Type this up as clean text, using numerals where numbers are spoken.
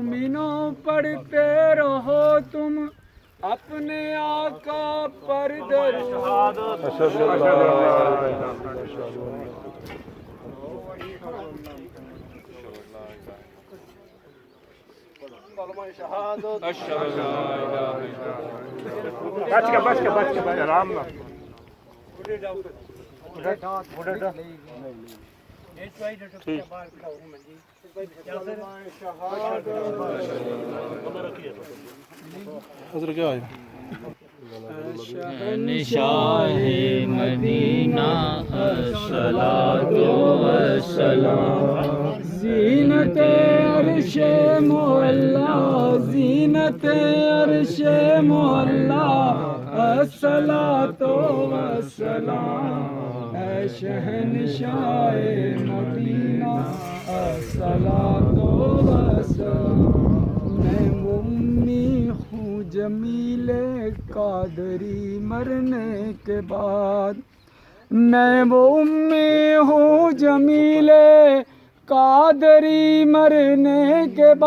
مومنوں پڑھتے رہو تم اپنے آقا پر درود اشہد ان لا الہ الا بچ کے آرام نہ حضرت کیا ہے شہنشاہ مدینہ الصلاۃ والسلام زینت عرش معلا زینت عرش معلا الصلاۃ والسلام اے شہنشاہ مدینہ الصلاۃ والسلام میں امی ہوں جمیل قادری مرنے کے بعد میں وہ امی ہوں جمیل قادری مرنے کے بعد